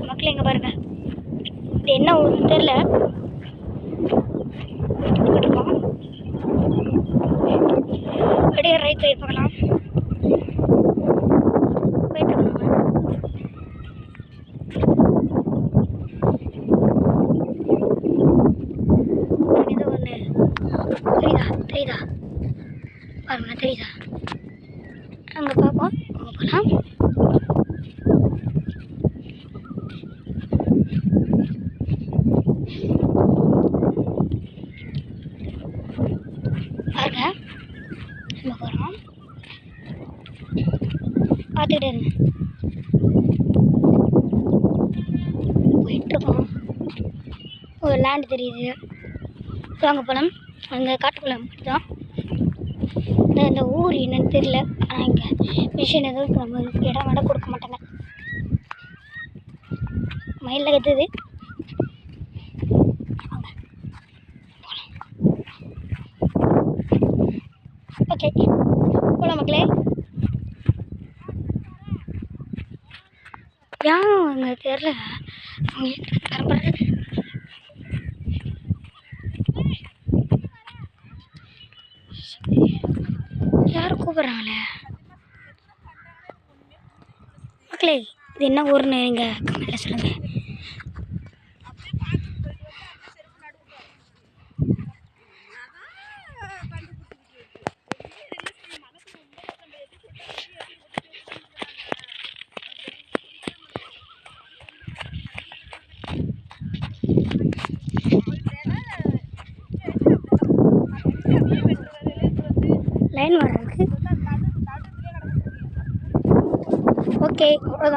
மக்கள் எங்கே பாருங்க, இது என்ன ஊருன்னு தெரில. அப்படியே ரைட் சைடு பார்க்கலாம். தெரியுதா பாருங்க, தெரியுதா? அங்கே பார்ப்போம், அங்கே போகலாம். பாருங்க, நம்ம போகிறோம், பார்த்துக்கிட்டே இருங்க. போயிட்டுருக்கோம். ஒரு லேண்டு தெரியுது, வாங்க போகலாம். அங்கே காட்டுக்குள்ளே மட்டும்தான். இந்த ஊர் என்னன்னு தெரியல. ஆனால் இங்கே மிஷின் எதுவும் நம்ம இடம் வேட கொடுக்க மாட்டாங்க. மயிலில் கத்துது. ஓகே போகலாம் மக்களே. ஏன் அங்கே தெரில, யாரும் கூப்பிட்றாங்களே மக்களே. இது என்ன ஊருன்னு நீங்கள் கமெண்ட்டில் சொல்லுங்கள். லைன் வர இருக்கு. ஓகே, அவ்வளோதான்.